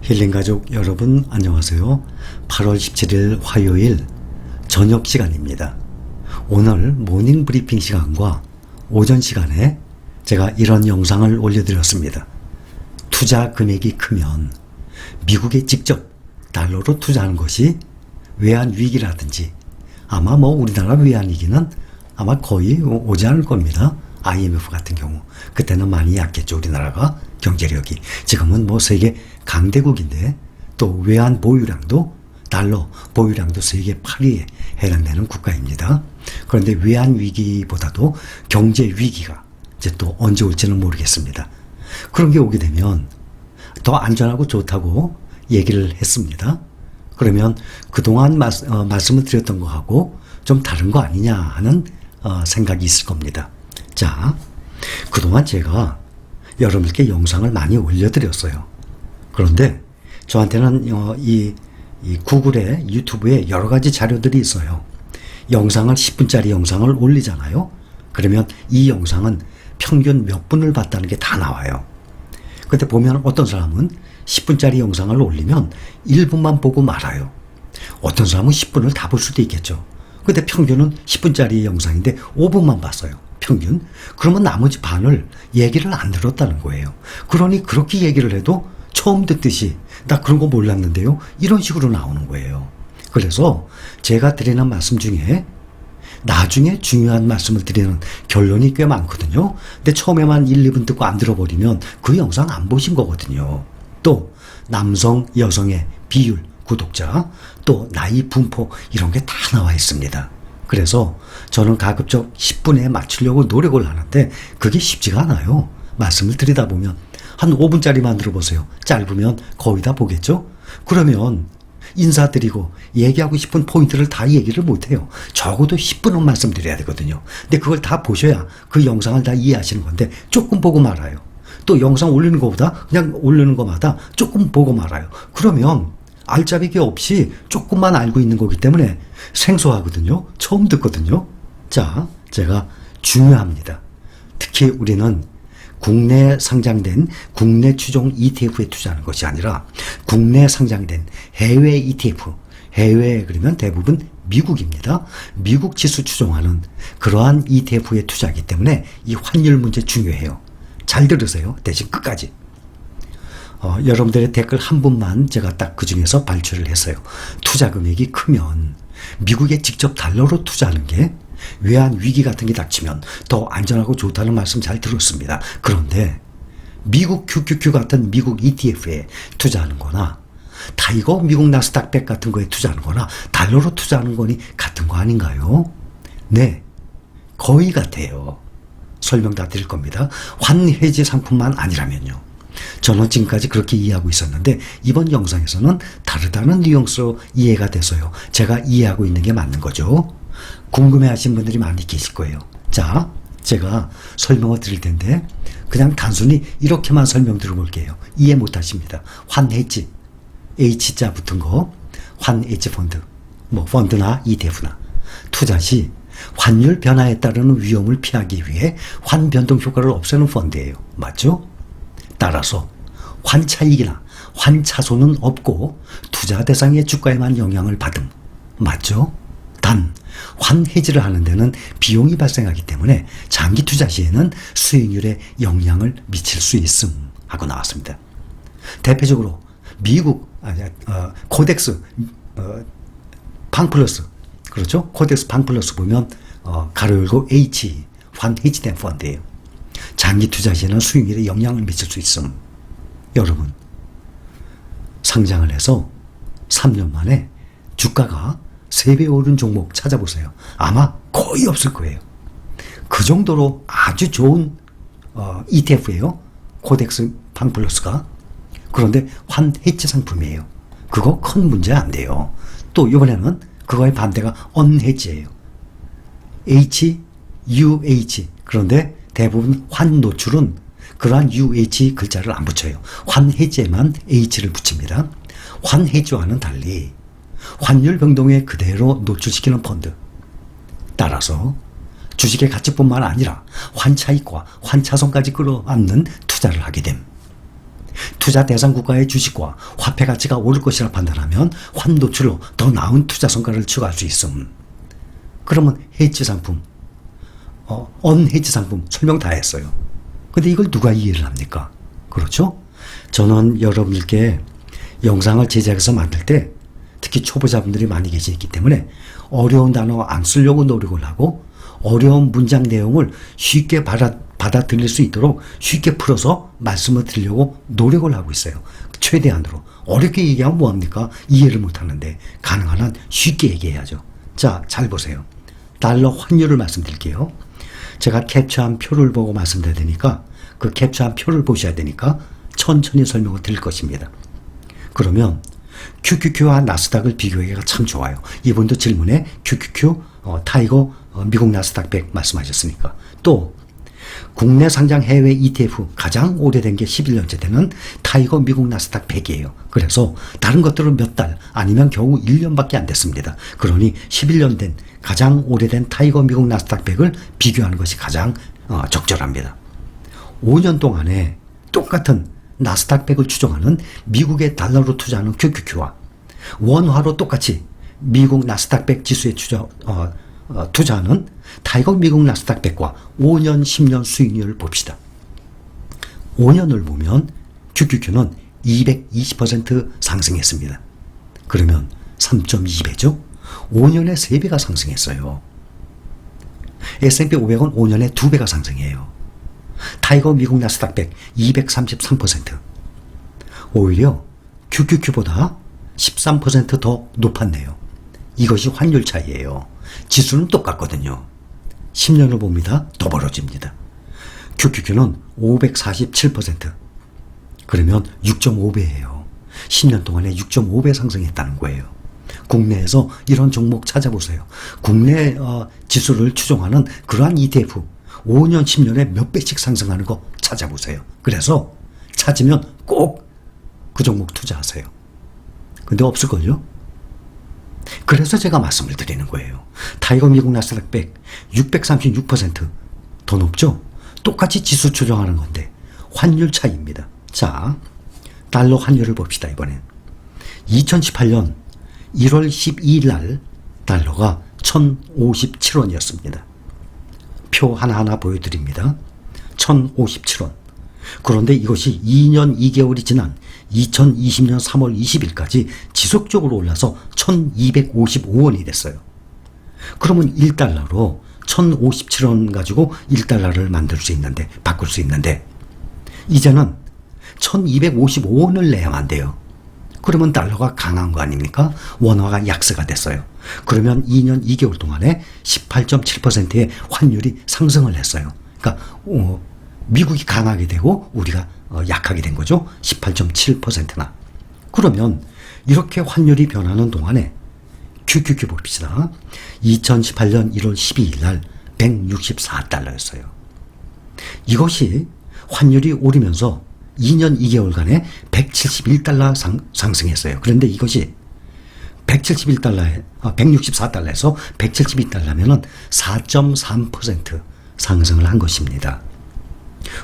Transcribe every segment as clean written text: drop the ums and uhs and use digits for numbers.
힐링가족 여러분 안녕하세요. 8월 17일 화요일 저녁 시간입니다. 오늘 모닝 브리핑 시간과 오전 시간에 제가 이런 영상을 올려드렸습니다. 투자 금액이 크면 미국에 직접 달러로 투자하는 것이 외환 위기라든지 아마 우리나라 외환 위기는 아마 거의 오지 않을 겁니다. IMF 같은 경우 그때는 많이 약했죠. 우리나라가 경제력이 지금은 세계 강대국인데 또 외환 보유량도 달러 보유량도 세계 8위에 해당되는 국가입니다. 그런데 외환 위기보다도 경제 위기가 이제 또 언제 올지는 모르겠습니다. 그런 게 오게 되면 더 안전하고 좋다고 얘기를 했습니다. 그러면 그동안 말씀을 드렸던 거하고 좀 다른 거 아니냐 하는 생각이 있을 겁니다. 자, 그동안 제가 여러분께 영상을 많이 올려드렸어요. 그런데 저한테는 이 구글에 유튜브에 여러 가지 자료들이 있어요. 영상을 10분짜리 영상을 올리잖아요. 그러면 이 영상은 평균 몇 분을 봤다는 게 다 나와요. 근데 보면 어떤 사람은 10분짜리 영상을 올리면 1분만 보고 말아요. 어떤 사람은 10분을 다 볼 수도 있겠죠. 근데 평균은 10분짜리 영상인데 5분만 봤어요. 평균. 그러면 나머지 반을 얘기를 안 들었다는 거예요. 그러니 그렇게 얘기를 해도 처음 듣듯이 나 그런 거 몰랐는데요. 이런 식으로 나오는 거예요. 그래서 제가 드리는 말씀 중에 나중에 중요한 말씀을 드리는 결론이 꽤 많거든요. 근데 처음에만 1, 2분 듣고 안 들어버리면 그 영상 안 보신 거거든요. 또 남성, 여성의 비율, 구독자, 또 나이 분포 이런 게 다 나와 있습니다. 그래서 저는 가급적 10분에 맞추려고 노력을 하는데 그게 쉽지가 않아요. 말씀을 드리다 보면 한 5분짜리만 들어보세요. 짧으면 거의 다 보겠죠? 그러면 인사드리고 얘기하고 싶은 포인트를 다 얘기를 못해요. 적어도 10분은 말씀드려야 되거든요. 근데 그걸 다 보셔야 그 영상을 다 이해하시는 건데 조금 보고 말아요. 또 영상 올리는 것보다 그냥 올리는 것마다 조금 보고 말아요. 그러면 알짜배기 없이 조금만 알고 있는 거기 때문에 생소하거든요. 처음 듣거든요. 자, 제가 중요합니다. 특히 우리는 국내 상장된 국내 추종 ETF에 투자하는 것이 아니라 국내 상장된 해외 ETF, 해외 그러면 대부분 미국입니다. 미국 지수 추종하는 그러한 ETF에 투자하기 때문에 이 환율 문제 중요해요. 잘 들으세요. 대신 끝까지. 여러분들의 댓글 한 분만 제가 딱 그 중에서 발췌를 했어요. 투자 금액이 크면 미국에 직접 달러로 투자하는 게 외환 위기 같은 게 닥치면 더 안전하고 좋다는 말씀 잘 들었습니다. 그런데 미국 QQQ 같은 미국 ETF에 투자하는 거나 타이거 미국 나스닥 100 같은 거에 투자하는 거나 달러로 투자하는 거니 같은 거 아닌가요? 네, 거의 같아요. 설명 다 드릴 겁니다. 환해지 상품만 아니라면요. 저는 지금까지 그렇게 이해하고 있었는데 이번 영상에서는 다르다는 뉘앙스로 이해가 돼서요. 제가 이해하고 있는 게 맞는 거죠. 궁금해하시는 분들이 많이 계실 거예요. 자, 제가 설명을 드릴 텐데 그냥 단순히 이렇게만 설명 들어볼게요. 이해 못하십니다. 환해지, H자 붙은 거, 환해지 펀드, 펀드나 ETF나 투자 시 환율 변화에 따르는 위험을 피하기 위해 환변동 효과를 없애는 펀드예요. 맞죠? 따라서 환차익이나 환차손은 없고 투자 대상의 주가에만 영향을 받음. 맞죠? 단 환해지를 하는 데는 비용이 발생하기 때문에 장기 투자 시에는 수익률에 영향을 미칠 수 있음 하고 나왔습니다. 대표적으로 미국 코덱스 방플러스, 그렇죠? 코덱스 방플러스 보면 가로 열고 H 환해지된 펀드예요. 장기 투자 시에는 수익률에 영향을 미칠 수 있음. 여러분, 상장을 해서 3년 만에 주가가 3배 오른 종목 찾아보세요. 아마 거의 없을 거예요. 그 정도로 아주 좋은 ETF예요. 코덱스 방플러스가. 그런데 환해지 상품이에요. 그거 큰 문제 안 돼요. 또 이번에는 그거의 반대가 언해지예요. HUH. 그런데 대부분 환 노출은 그러한 UH 글자를 안 붙여요. 환해지에만 H를 붙입니다. 환해지와는 달리 환율 변동에 그대로 노출시키는 펀드. 따라서 주식의 가치뿐만 아니라 환차익과 환차손까지 끌어안는 투자를 하게 됨. 투자 대상 국가의 주식과 화폐 가치가 오를 것이라 판단하면 환노출로 더 나은 투자 성과를 추구할 수 있음. 그러면 헤지 상품, 언헤지 상품 설명 다 했어요. 근데 이걸 누가 이해를 합니까? 그렇죠? 저는 여러분들께 영상을 제작해서 만들 때 특히 초보자분들이 많이 계시기 때문에 어려운 단어 안 쓰려고 노력을 하고 어려운 문장 내용을 쉽게 받아들일 수 있도록 쉽게 풀어서 말씀을 드리려고 노력을 하고 있어요. 최대한으로. 어렵게 얘기하면 뭐합니까? 이해를 못하는데 가능한 한 쉽게 얘기해야죠. 자, 잘 보세요. 달러 환율을 말씀드릴게요. 제가 캡처한 표를 보고 말씀드려야 되니까 그 캡처한 표를 보셔야 되니까 천천히 설명을 드릴 것입니다. 그러면 QQQ와 나스닥을 비교하기가 참 좋아요. 이분도 질문에 QQQ, 타이거, 미국 나스닥 100 말씀하셨으니까. 또 국내 상장 해외 ETF 가장 오래된 게 11년째 되는 타이거 미국 나스닥 100이에요. 그래서 다른 것들은 몇 달 아니면 겨우 1년밖에 안 됐습니다. 그러니 11년 된 가장 오래된 타이거 미국 나스닥 100을 비교하는 것이 가장 적절합니다. 5년 동안에 똑같은 나스닥 100을 추종하는 미국의 달러로 투자하는 QQQ와 원화로 똑같이 미국 나스닥 100 지수에 투자하는 타이거 미국 나스닥 100과 5년, 10년 수익률을 봅시다. 5년을 보면 QQQ는 220% 상승했습니다. 그러면 3.2배죠? 5년에 3배가 상승했어요. S&P 500은 5년에 2배가 상승해요. 타이거 미국 나스닥 100 233%. 오히려 QQQ보다 13% 더 높았네요. 이것이 환율 차이예요. 지수는 똑같거든요. 10년을 봅니다. 더 벌어집니다. QQQ는 547%. 그러면 6.5배예요. 10년 동안에 6.5배 상승했다는 거예요. 국내에서 이런 종목 찾아보세요. 국내 지수를 추종하는 그러한 ETF 5년, 10년에 몇 배씩 상승하는 거 찾아보세요. 그래서 찾으면 꼭 그 종목 투자하세요. 근데 없을걸요? 그래서 제가 말씀을 드리는 거예요. 타이거 미국 나스닥 100 636% 더 높죠? 똑같이 지수 추종하는 건데 환율 차이입니다. 자, 달러 환율을 봅시다. 이번엔 2018년 1월 12일 날 달러가 1057원이었습니다. 표 하나하나 보여드립니다. 1057원. 그런데 이것이 2년 2개월이 지난 2020년 3월 20일까지 지속적으로 올라서 1255원이 됐어요. 그러면 1달러로 1057원 가지고 1달러를 만들 수 있는데, 바꿀 수 있는데, 이제는 1255원을 내야만 돼요. 그러면 달러가 강한 거 아닙니까? 원화가 약세가 됐어요. 그러면 2년 2개월 동안에 18.7%의 환율이 상승을 했어요. 그러니까 미국이 강하게 되고 우리가 약하게 된 거죠. 18.7%나. 그러면 이렇게 환율이 변하는 동안에 QQQ 봅시다. 2018년 1월 12일 날 164달러였어요. 이것이 환율이 오르면서 2년 2개월간에 171달러 상승했어요. 그런데 이것이 164달러에서 172달러면은 4.3% 상승을 한 것입니다.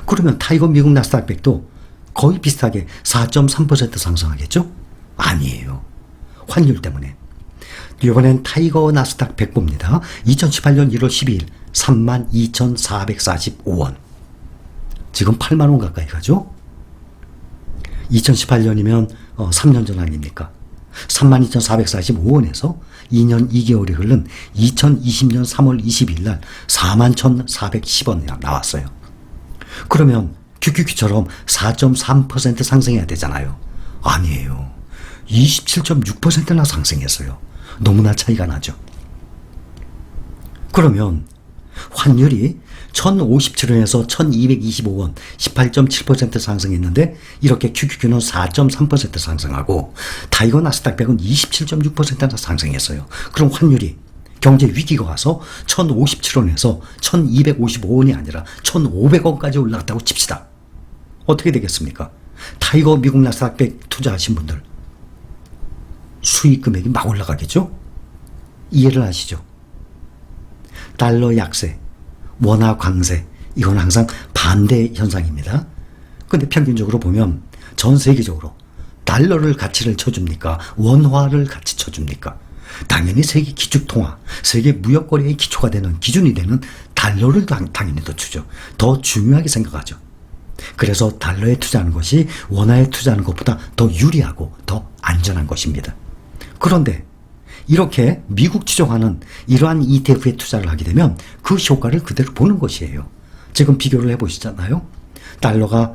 그러면 타이거 미국 나스닥 100도 거의 비슷하게 4.3% 상승하겠죠? 아니에요. 환율 때문에. 이번엔 타이거 나스닥 100 봅니다. 2018년 1월 12일 32,445원. 지금 8만원 가까이 가죠? 2018년이면 3년 전 아닙니까? 32,445원에서 2년 2개월이 흐른 2020년 3월 20일 날 41,410원이 나왔어요. 그러면 QQQ처럼 4.3% 상승해야 되잖아요. 아니에요. 27.6%나 상승했어요. 너무나 차이가 나죠. 그러면 환율이 1,057원에서 1,225원 18.7% 상승했는데 이렇게 QQQ는 4.3% 상승하고 타이거 나스닥 100은 27.6%나 상승했어요. 그럼 환율이 경제 위기가 와서 1,057원에서 1,255원이 아니라 1,500원까지 올라갔다고 칩시다. 어떻게 되겠습니까? 타이거 미국 나스닥 100 투자하신 분들 수익 금액이 막 올라가겠죠? 이해를 하시죠? 달러 약세, 원화 강세, 이건 항상 반대 현상입니다. 근데 평균적으로 보면 전 세계적으로 달러를 가치를 쳐줍니까? 원화를 가치 쳐줍니까? 당연히 세계 기축통화, 세계 무역거래의 기초가 되는 기준이 되는 달러를 당연히 더 주죠. 더 중요하게 생각하죠. 그래서 달러에 투자하는 것이 원화에 투자하는 것보다 더 유리하고 더 안전한 것입니다. 그런데 이렇게 미국 추종하는 이러한 ETF에 투자를 하게 되면 그 효과를 그대로 보는 것이에요. 지금 비교를 해보시잖아요. 달러가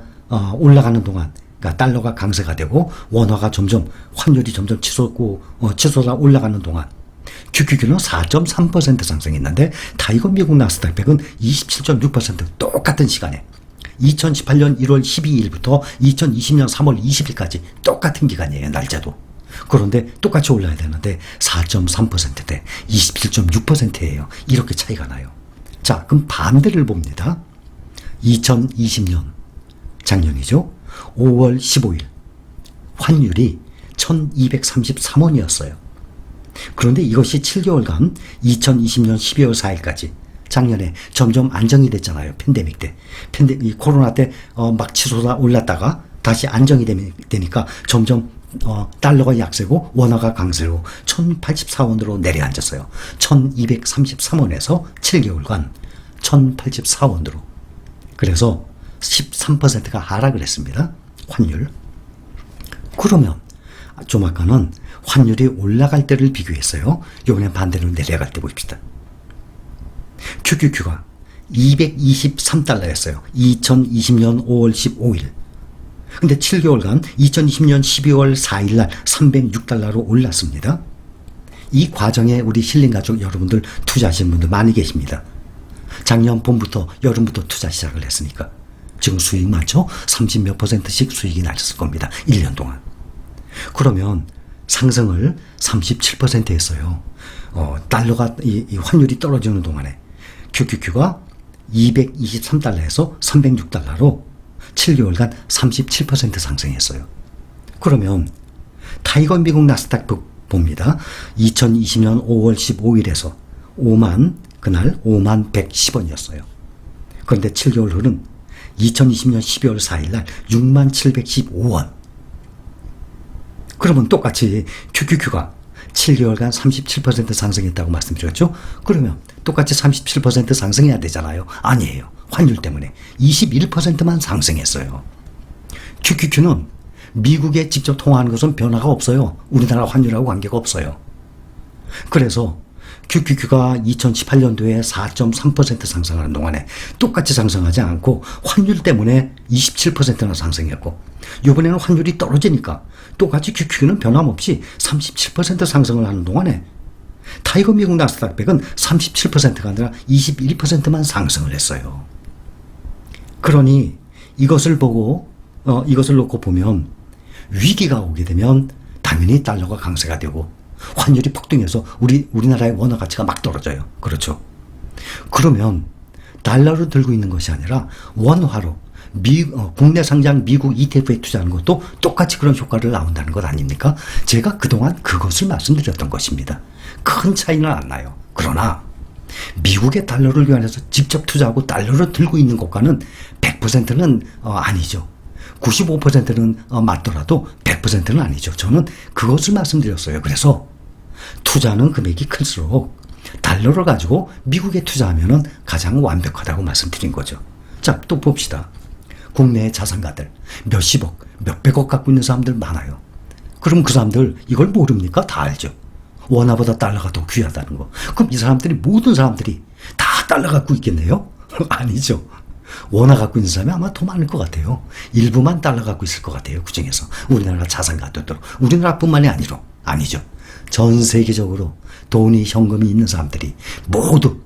올라가는 동안, 그러니까 달러가 강세가 되고 원화가 점점 환율이 점점 치솟아 올라가는 동안 QQQ는 4.3% 상승했는데 타이거 미국 나스닥 100은 27.6% 똑같은 시간에 2018년 1월 12일부터 2020년 3월 20일까지 똑같은 기간이에요. 날짜도. 그런데 똑같이 올라야 되는데 4.3%대 27.6%예요. 이렇게 차이가 나요. 자, 그럼 반대를 봅니다. 2020년 작년이죠. 5월 15일 환율이 1233원이었어요. 그런데 이것이 7개월간 2020년 12월 4일까지 작년에 점점 안정이 됐잖아요. 팬데믹 때. 코로나 때 막 치솟아 올랐다가 다시 안정이 되니까 점점 달러가 약세고 원화가 강세로 1084원으로 내려앉았어요. 1233원에서 7개월간 1084원으로. 그래서 13%가 하락을 했습니다. 환율. 그러면 좀 아까는 환율이 올라갈 때를 비교했어요. 이번엔 반대로 내려갈 때 봅시다. QQQ가 223달러였어요. 2020년 5월 15일. 근데 7개월간 2020년 12월 4일 날 306달러로 올랐습니다. 이 과정에 우리 힐링가족 여러분들 투자하시는 분들 많이 계십니다. 작년 봄부터 여름부터 투자 시작을 했으니까 지금 수익 많죠? 30몇 %씩 수익이 나셨을 겁니다. 1년 동안. 그러면 상승을 37% 했어요. 달러가 이 환율이 떨어지는 동안에 QQQ가 223달러에서 306달러로 7개월간 37% 상승했어요. 그러면 타이거 미국 나스닥 봅니다. 2020년 5월 15일에서 그날 5만 110원이었어요. 그런데 7개월 후는 2020년 12월 4일 날 6만 715원. 그러면 똑같이 QQQ가 7개월간 37% 상승했다고 말씀드렸죠? 그러면 똑같이 37% 상승해야 되잖아요. 아니에요. 환율 때문에 21%만 상승했어요. QQQ는 미국에 직접 통화하는 것은 변화가 없어요. 우리나라 환율하고 관계가 없어요. 그래서 QQQ가 2018년도에 4.3% 상승하는 동안에 똑같이 상승하지 않고 환율 때문에 27%나 상승했고, 이번에는 환율이 떨어지니까 똑같이 QQQ는 변함없이 37% 상승을 하는 동안에 타이거 미국 나스닥 100은 37%가 아니라 21%만 상승을 했어요. 그러니 이것을 놓고 보면 위기가 오게 되면 당연히 달러가 강세가 되고 환율이 폭등해서 우리나라의 원화 가치가 막 떨어져요. 그렇죠. 그러면 달러를 들고 있는 것이 아니라 원화로 국내 상장 미국 ETF에 투자하는 것도 똑같이 그런 효과를 나온다는 것 아닙니까? 제가 그동안 그것을 말씀드렸던 것입니다. 큰 차이는 안 나요. 그러나 미국의 달러를 교환해서 직접 투자하고 달러를 들고 있는 것과는 100%는 아니죠. 95%는 맞더라도 100%는 아니죠. 저는 그것을 말씀드렸어요. 그래서 투자하는 금액이 클수록 달러를 가지고 미국에 투자하면 가장 완벽하다고 말씀드린 거죠. 자, 또 봅시다. 국내의 자산가들 몇십억, 몇백억 갖고 있는 사람들 많아요. 그럼 그 사람들 이걸 모릅니까? 다 알죠. 원화보다 달러가 더 귀하다는 거. 그럼 이 사람들이, 모든 사람들이 다 달러 갖고 있겠네요? 아니죠. 원화 갖고 있는 사람이 아마 더 많을 것 같아요. 일부만 달러 갖고 있을 것 같아요. 그 중에서 우리나라 자산가들도 우리나라뿐만이 아니죠. 전 세계적으로 돈이, 현금이 있는 사람들이 모두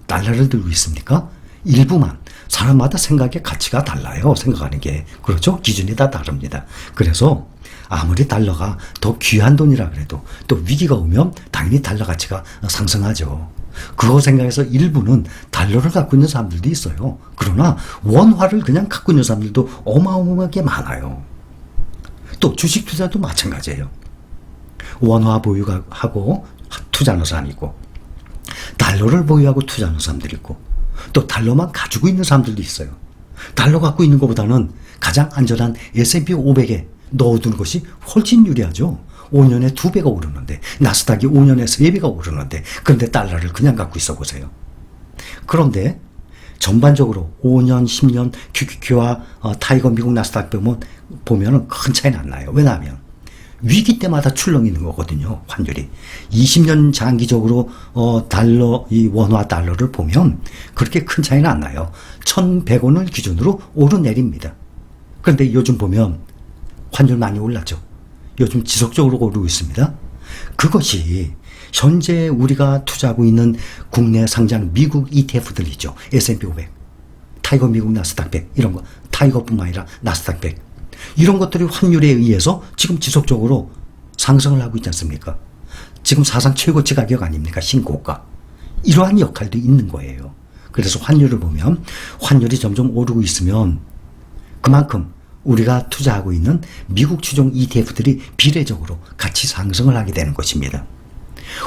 달러를 들고 있습니까? 일부만. 사람마다 생각의 가치가 달라요. 생각하는 게. 그렇죠? 기준이 다 다릅니다. 그래서 아무리 달러가 더 귀한 돈이라 그래도 또 위기가 오면 당연히 달러 가치가 상승하죠. 그거 생각해서 일부는 달러를 갖고 있는 사람들도 있어요. 그러나 원화를 그냥 갖고 있는 사람들도 어마어마하게 많아요. 또 주식 투자도 마찬가지예요. 원화 보유하고 투자하는 사람이 있고, 달러를 보유하고 투자하는 사람들이 있고, 또 달러만 가지고 있는 사람들도 있어요. 달러 갖고 있는 것보다는 가장 안전한 S&P 500에 넣어두는 것이 훨씬 유리하죠. 5년에 2배가 오르는데, 나스닥이 5년에 3배가 오르는데, 그런데 달러를 그냥 갖고 있어 보세요. 그런데 전반적으로 5년, 10년 QQQ와 타이거 미국 나스닥 보면은 큰 차이는 안 나요. 왜냐하면 위기 때마다 출렁 있는 거거든요. 환율이 20년 장기적으로 달러, 이 원화 달러를 보면 그렇게 큰 차이는 안 나요. 1,100원을 기준으로 오르내립니다. 그런데 요즘 보면 환율 많이 올랐죠. 요즘 지속적으로 오르고 있습니다. 그것이 현재 우리가 투자하고 있는 국내 상장 미국 ETF들 있죠. S&P 500, 타이거 미국 나스닥 100 이런 거, 타이거뿐만 아니라 나스닥 100 이런 것들이 환율에 의해서 지금 지속적으로 상승을 하고 있지 않습니까? 지금 사상 최고치 가격 아닙니까? 신고가. 이러한 역할도 있는 거예요. 그래서 환율을 보면 환율이 점점 오르고 있으면 그만큼 우리가 투자하고 있는 미국 추종 ETF들이 비례적으로 같이 상승을 하게 되는 것입니다.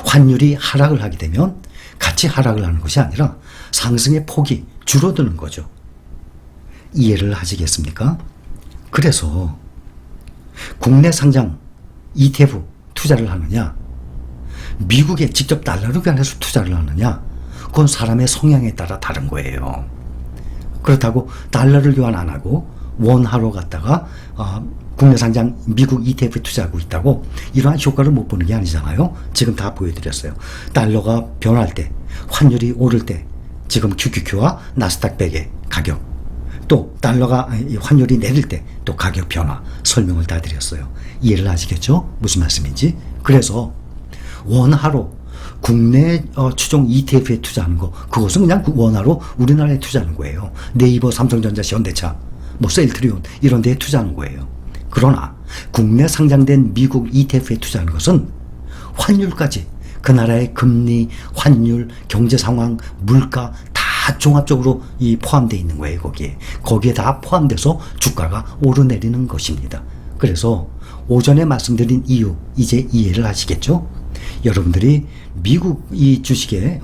환율이 하락을 하게 되면 같이 하락을 하는 것이 아니라 상승의 폭이 줄어드는 거죠. 이해를 하시겠습니까? 그래서 국내 상장 ETF 투자를 하느냐, 미국에 직접 달러를 교환해서 투자를 하느냐, 그건 사람의 성향에 따라 다른 거예요. 그렇다고 달러를 교환 안 하고 원화로 갖다가 국내 상장 미국 ETF에 투자하고 있다고 이러한 효과를 못 보는 게 아니잖아요. 지금 다 보여드렸어요. 달러가 변할 때, 환율이 오를 때 지금 QQQ와 나스닥 100의 가격, 또 달러가 환율이 내릴 때 또 가격 변화 설명을 다 드렸어요. 이해를 하시겠죠? 무슨 말씀인지. 그래서 원화로 국내 추종 ETF에 투자하는 거, 그것은 그냥 원화로 우리나라에 투자하는 거예요. 네이버, 삼성전자, 현대차, 뭐 셀트리온 이런 데에 투자하는 거예요. 그러나 국내 상장된 미국 ETF에 투자하는 것은 환율까지 그 나라의 금리, 환율, 경제 상황, 물가 다 종합적으로 포함되어 있는 거예요. 거기에 다 포함돼서 주가가 오르내리는 것입니다. 그래서 오전에 말씀드린 이유 이제 이해를 하시겠죠? 여러분들이 미국 이 주식에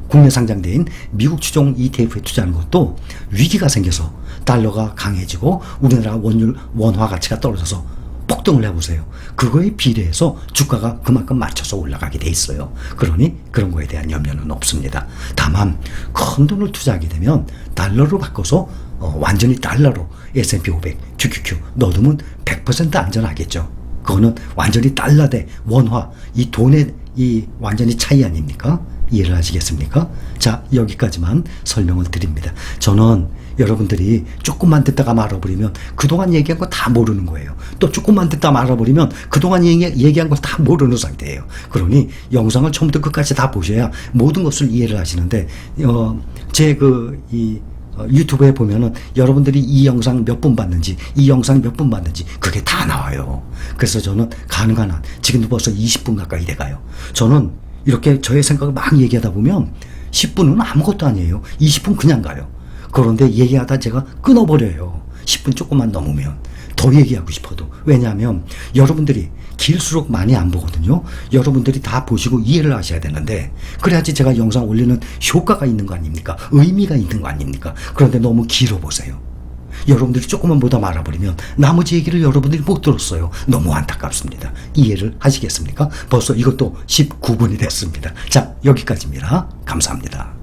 국내 상장된 미국 추종 ETF에 투자하는 것도 위기가 생겨서 달러가 강해지고 우리나라 원화 가치가 떨어져서 폭등을 해보세요. 그거에 비례해서 주가가 그만큼 맞춰서 올라가게 돼 있어요. 그러니 그런 거에 대한 염려는 없습니다. 다만 큰 돈을 투자하게 되면 달러로 바꿔서 완전히 달러로 S&P 500, QQQ 넣어두면 100% 안전하겠죠. 그거는 완전히 달러 대 원화, 이 돈의 완전히 차이 아닙니까? 이해를 하시겠습니까? 자, 여기까지만 설명을 드립니다. 저는 여러분들이 조금만 듣다가 말아버리면 그동안 얘기한 거 다 모르는 거예요. 또 조금만 듣다 말아버리면 그동안 얘기한 거 다 모르는 상태예요. 그러니 영상을 처음부터 끝까지 다 보셔야 모든 것을 이해를 하시는데, 제 유튜브에 보면은 여러분들이 이 영상 몇 분 봤는지, 이 영상 몇 분 봤는지 그게 다 나와요. 그래서 저는 가능한 한, 지금도 벌써 20분 가까이 돼가요. 저는 이렇게 저의 생각을 막 얘기하다 보면 10분은 아무것도 아니에요. 20분 그냥 가요. 그런데 얘기하다 제가 끊어버려요. 10분 조금만 넘으면. 더 얘기하고 싶어도. 왜냐하면 여러분들이 길수록 많이 안 보거든요. 여러분들이 다 보시고 이해를 하셔야 되는데, 그래야지 제가 영상 올리는 효과가 있는 거 아닙니까? 의미가 있는 거 아닙니까? 그런데 너무 길어 보세요. 여러분들이 조금만 보다 말아버리면 나머지 얘기를 여러분들이 못 들었어요. 너무 안타깝습니다. 이해를 하시겠습니까? 벌써 이것도 19분이 됐습니다. 자, 여기까지입니다. 감사합니다.